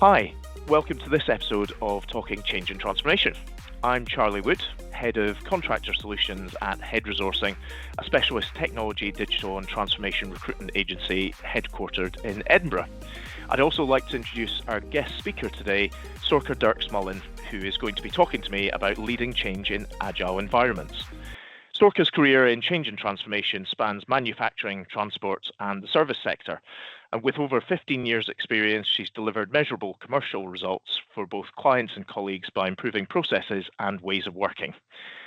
Hi, welcome to this episode of Talking Change and Transformation. I'm Charlie Wood, Head of Contractor Solutions at Head Resourcing, a specialist technology, digital and transformation recruitment agency headquartered in Edinburgh. I'd also like to introduce our guest speaker today, Sorcha Derkx-Mullan, who is going to be talking to me about leading change in agile environments. Sorcha's career in change and transformation spans manufacturing, transport and the service sector. And with over 15 years experience, she's delivered measurable commercial results for both clients and colleagues by improving processes and ways of working.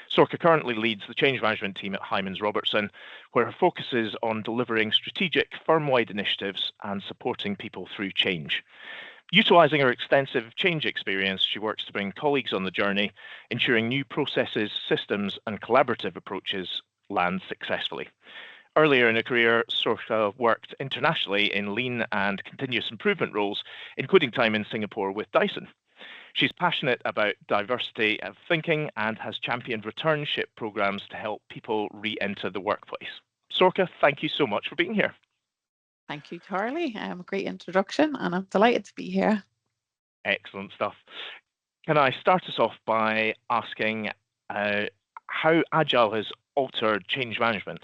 Sorcha currently leads the change management team at Hymans Robertson, where her focus is on delivering strategic firm-wide initiatives and supporting people through change. Utilising her extensive change experience, she works to bring colleagues on the journey, ensuring new processes, systems and collaborative approaches land successfully. Earlier in her career, Sorcha worked internationally in lean and continuous improvement roles, including time in Singapore with Dyson. She's passionate about diversity of thinking and has championed returnship programs to help people re-enter the workplace. Sorcha, thank you so much for being here. Thank you, Charlie. A great introduction, and I'm delighted to be here. Excellent stuff. Can I start us off by asking how Agile has altered change management?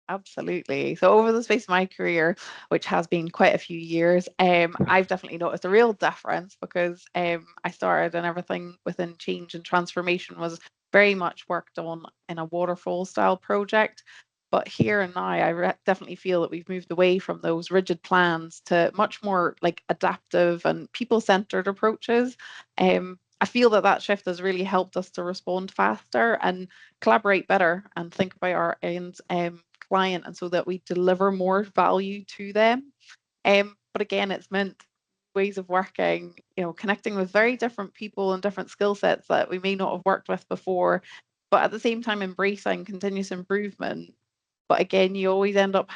Absolutely. So over the space of my career, which has been quite a few years, I've definitely noticed a real difference because I started and everything within change and transformation was very much worked on in a waterfall style project. But here and now, I definitely feel that we've moved away from those rigid plans to much more like adaptive and people-centered approaches. I feel that shift has really helped us to respond faster and collaborate better and think about our end client, and so that we deliver more value to them. But again, it's meant ways of working, connecting with very different people and different skill sets that we may not have worked with before, but at the same time embracing continuous improvement. But again, you always end up,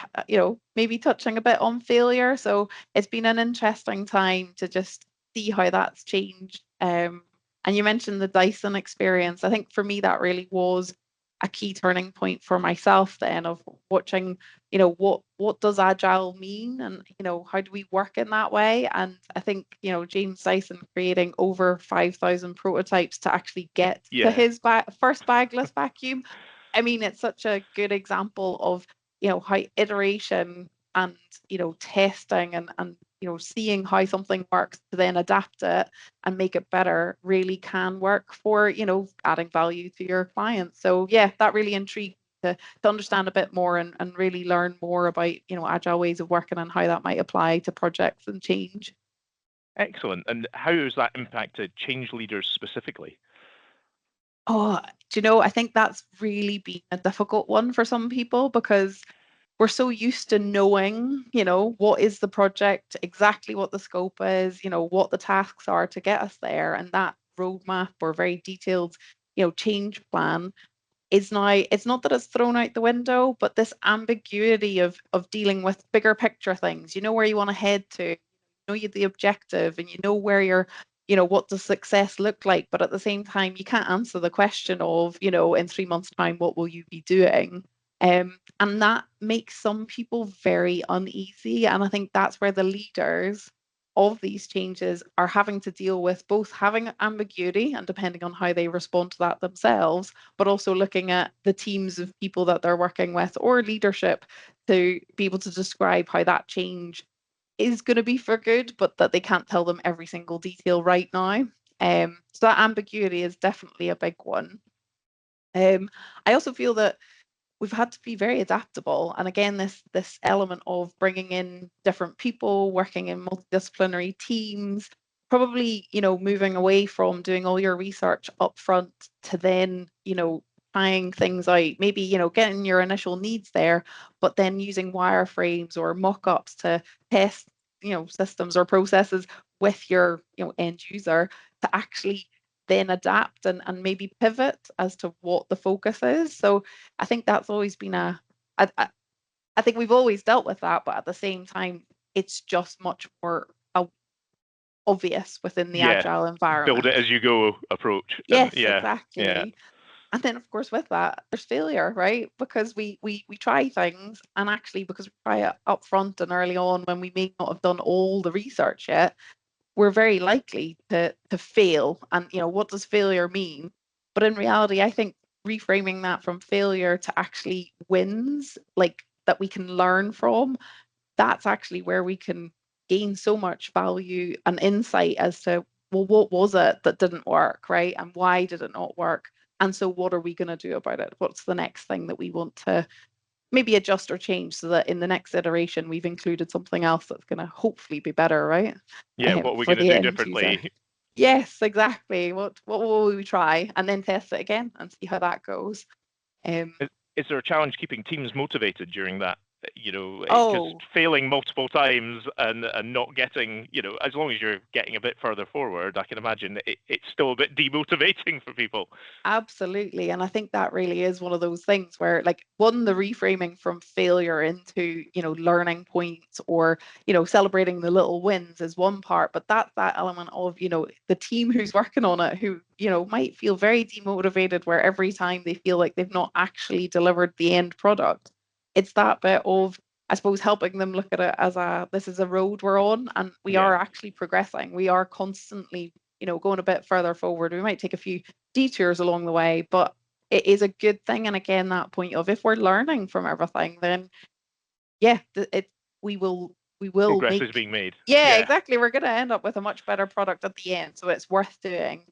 maybe touching a bit on failure. So it's been an interesting time to just see how that's changed. And you mentioned the Dyson experience. I think for me, that really was a key turning point for myself then of watching, what does agile mean, and, how do we work in that way? And I think, James Dyson creating over 5,000 prototypes to actually get to his first bagless vacuum. I mean, it's such a good example of, how iteration and, testing and seeing how something works to then adapt it and make it better really can work for, adding value to your clients. So yeah, that really intrigued me to understand a bit more and really learn more about, agile ways of working and how that might apply to projects and change. Excellent. And how has that impacted change leaders specifically? Oh, I think that's really been a difficult one for some people because we're so used to knowing, what is the project, exactly what the scope is, what the tasks are to get us there. And that roadmap or very detailed, change plan is now, it's not that it's thrown out the window, but this ambiguity of dealing with bigger picture things, where you want to head to, you the objective and where you're, what does success look like? But at the same time, you can't answer the question of, in 3 months' time, what will you be doing? And that makes some people very uneasy. And I think that's where the leaders of these changes are having to deal with both having ambiguity and depending on how they respond to that themselves, but also looking at the teams of people that they're working with or leadership to be able to describe how that change is going to be for good, but that they can't tell them every single detail right now. So that ambiguity is definitely a big one. I also feel that we've had to be very adaptable, and again, this element of bringing in different people, working in multidisciplinary teams, probably moving away from doing all your research up front to then trying things out, maybe getting your initial needs there, but then using wireframes or mock-ups to test systems or processes with your end user to actually then adapt and maybe pivot as to what the focus is. So I think that's always been I think we've always dealt with that, but at the same time, it's just much more obvious within the agile environment. Build it as you go approach. Yes, exactly. Yeah. And then, of course, with that, there's failure, right? Because we try things, and actually, because we try it up front and early on when we may not have done all the research yet, we're very likely to fail. And, what does failure mean? But in reality, I think reframing that from failure to actually wins, like that we can learn from, that's actually where we can gain so much value and insight as to, well, what was it that didn't work, right? And why did it not work? And so what are we going to do about it? What's the next thing that we want to maybe adjust or change so that in the next iteration we've included something else that's going to hopefully be better, right? Yeah, what are we For going to the do end differently? user. Yes, exactly. What will we try, and then test it again and see how that goes. Is there a challenge keeping teams motivated during that? Because Oh, failing multiple times and not getting, as long as you're getting a bit further forward, I can imagine it's still a bit demotivating for people. absolutely. And I think that really is one of those things where, like, one, the reframing from failure into, learning points or, celebrating the little wins is one part, but that's that element of, the team who's working on it, who, might feel very demotivated where every time they feel like they've not actually delivered the end product. It's that bit of, I suppose, helping them look at it as this is a road we're on and we Yeah. are actually progressing. We are constantly, going a bit further forward. We might take a few detours along the way, but it is a good thing. And again, that point of, if we're learning from everything, then yeah, we will Progress is make, being made. yeah, Yeah. exactly. We're going to end up with a much better product at the end. So it's worth doing.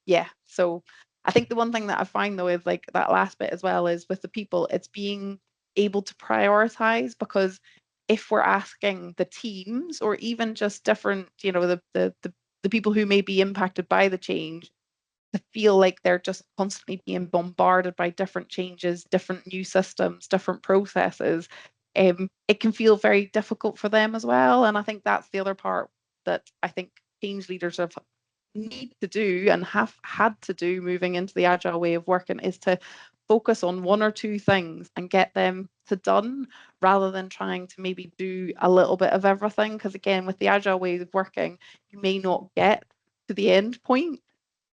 Yeah. So I think the one thing that I find though is, like, that last bit as well is with the people, it's being able to prioritize, because if we're asking the teams or even just different, the people who may be impacted by the change to feel like they're just constantly being bombarded by different changes, different new systems, different processes, it can feel very difficult for them as well. And I think that's the other part that I think change leaders have need to do and have had to do moving into the agile way of working, is to focus on one or two things and get them to done, rather than trying to maybe do a little bit of everything. Because again, with the agile way of working, you may not get to the end point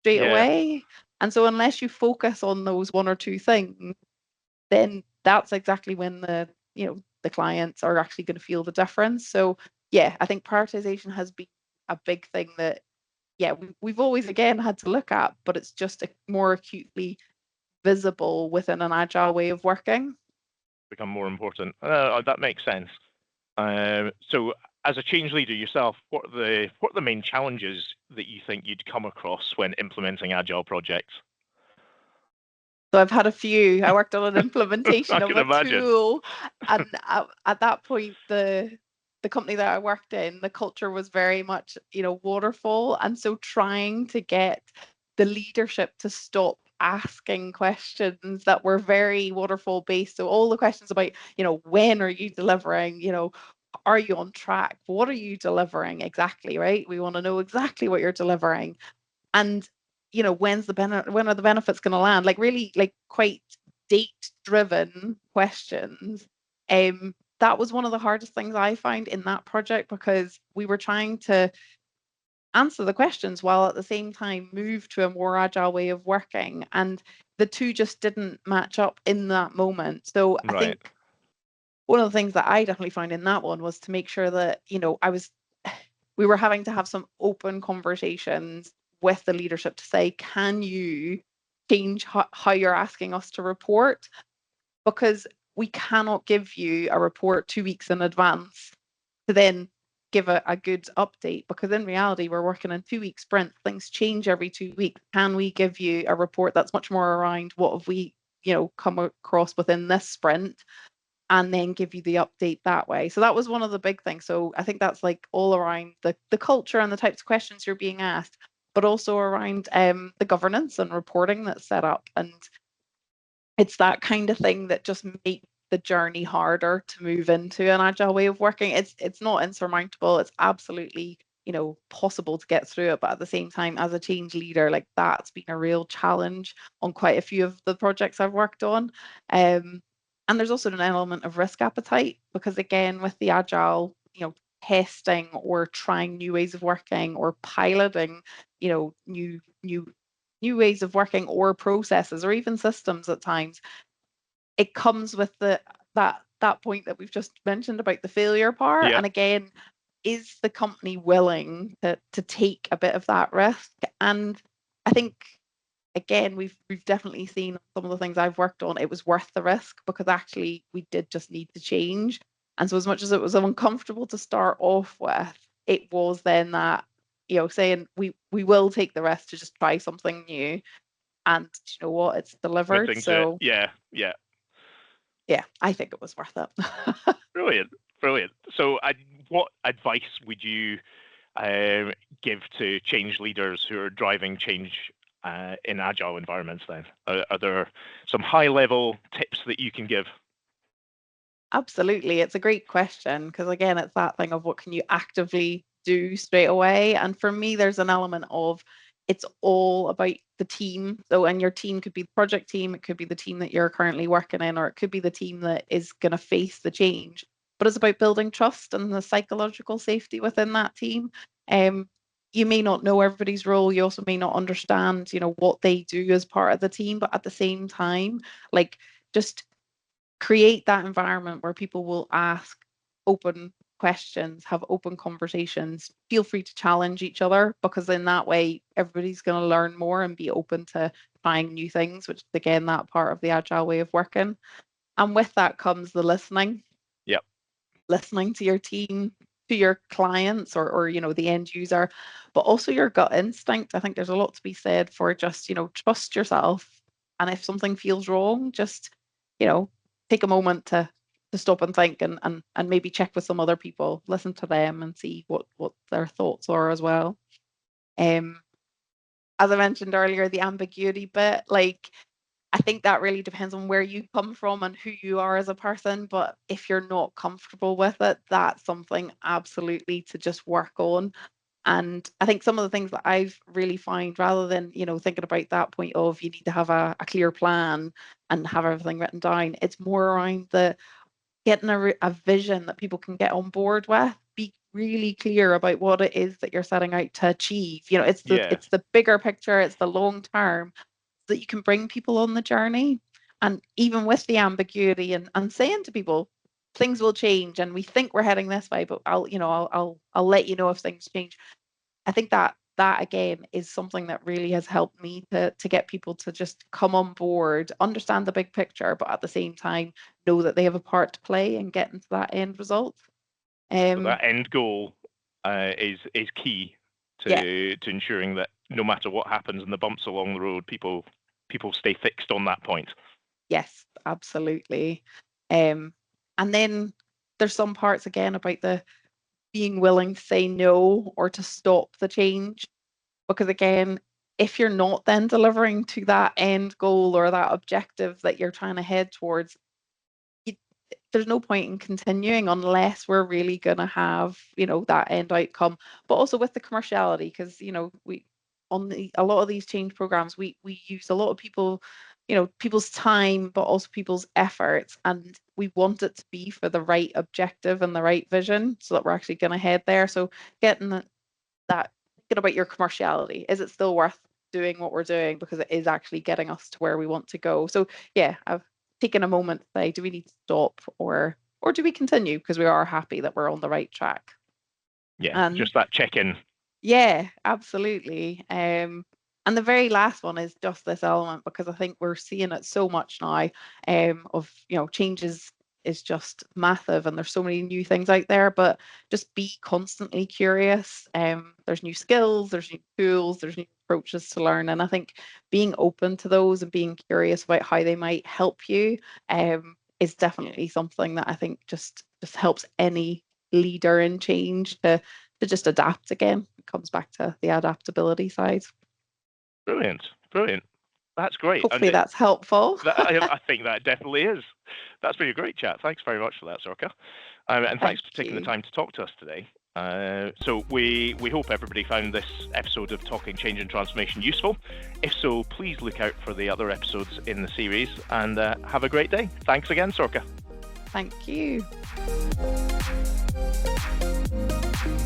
straight Yeah. away. And so unless you focus on those one or two things, then that's exactly when the clients are actually going to feel the difference. So yeah, I think prioritization has been a big thing that, yeah, we've always again had to look at, but it's just more acutely visible within an agile way of working. Become more important. That makes sense. So, as a change leader yourself, what are the main challenges that you think you'd come across when implementing agile projects? So I've had a few. I worked on an I implementation of can a imagine. tool, and at that point, the company that I worked in, the culture was very much, waterfall, and so trying to get the leadership to stop asking questions that were very waterfall based. So all the questions about, when are you delivering? Are you on track? What are you delivering exactly? Right? We want to know exactly what you're delivering. And when are the benefits going to land, like really, like, quite date driven questions. That was one of the hardest things I find in that project, because we were trying to answer the questions while at the same time move to a more agile way of working, and the two just didn't match up in that moment. So I Right. think one of the things that I definitely found in that one was to make sure that, we were having to have some open conversations with the leadership to say, can you change how you're asking us to report? Because we cannot give you a report 2 weeks in advance to then give a good update, because in reality, we're working in 2 week sprints. Things change every 2 weeks. Can we give you a report that's much more around what have we, come across within this sprint, and then give you the update that way? So that was one of the big things. So I think that's like all around the culture and the types of questions you're being asked, but also around the governance and reporting that's set up. And it's that kind of thing that just makes the journey harder to move into an agile way of working. It's not insurmountable. It's absolutely, possible to get through it. But at the same time, as a change leader, like, that's been a real challenge on quite a few of the projects I've worked on. And there's also an element of risk appetite, because again, with the agile, testing or trying new ways of working or piloting, new ways of working or processes or even systems at times, it comes with that point that we've just mentioned about the failure part. Yeah. And again, is the company willing to take a bit of that risk? And I think, again, we've definitely seen some of the things I've worked on, it was worth the risk because actually we did just need to change. And so as much as it was uncomfortable to start off with, it was then that, saying we will take the risk to just try something new. And you know what? It's delivered. Committing to it. So Yeah. yeah, I think it was worth it. Brilliant. So what advice would you give to change leaders who are driving change in agile environments then? Are there some high-level tips that you can give? Absolutely. It's a great question because, again, it's that thing of what can you actively do straight away. And for me, there's an element of it's all about the team. So, and your team could be the project team, it could be the team that you're currently working in, or it could be the team that is going to face the change. But it's about building trust and the psychological safety within that team. You may not know everybody's role. You also may not understand, what they do as part of the team. But at the same time, like, just create that environment where people will ask open questions, have open conversations, feel free to challenge each other, because in that way everybody's going to learn more and be open to trying new things, which is again that part of the agile way of working. And with that comes the listening. Yep. Listening to your team, to your clients, or the end user, but also your gut instinct. I think there's a lot to be said for just trust yourself, and if something feels wrong, just take a moment to stop and think, and maybe check with some other people, listen to them and see what their thoughts are as well. As I mentioned earlier, the ambiguity bit, like, I think that really depends on where you come from and who you are as a person. But if you're not comfortable with it, that's something absolutely to just work on. And I think some of the things that I've really found, rather than, thinking about that point of you need to have a clear plan and have everything written down, it's more around the getting a vision that people can get on board with. Be really clear about what it is that you're setting out to achieve. It's the bigger picture, it's the long term, so that you can bring people on the journey. And even with the ambiguity and saying to people, things will change and we think we're heading this way, but I'll let you know if things change. I think that again is something that really has helped me to get people to just come on board, understand the big picture, but at the same time know that they have a part to play in getting to that end result. So that end goal is key to ensuring that no matter what happens and the bumps along the road, people stay fixed on that point. Yes, absolutely. And then there's some parts again about the being willing to say no or to stop the change, because again, if you're not then delivering to that end goal or that objective that you're trying to head towards, there's no point in continuing unless we're really going to have that end outcome. But also with the commerciality, because we on a lot of these change programs, we use a lot of people's time, but also people's efforts, and we want it to be for the right objective and the right vision so that we're actually going to head there. So getting that thinking about your commerciality, is it still worth doing what we're doing because it is actually getting us to where we want to go? So yeah, I've taken a moment to say, do we need to stop or do we continue because we are happy that we're on the right track? Yeah, just that check-in. Yeah, absolutely. And the very last one is just this element, because I think we're seeing it so much now, of changes is just massive and there's so many new things out there, but just be constantly curious. There's new skills, there's new tools, there's new approaches to learn, and I think being open to those and being curious about how they might help you is definitely something that I think just helps any leader in change to just adapt. Again, it comes back to the adaptability side. Brilliant. That's great. Hopefully that's helpful. I think that definitely is. That's been a great chat. Thanks very much for that, Sorcha. And thanks for taking the time to talk to us today. So we hope everybody found this episode of Talking Change and Transformation useful. If so, please look out for the other episodes in the series, and have a great day. Thanks again, Sorcha. Thank you.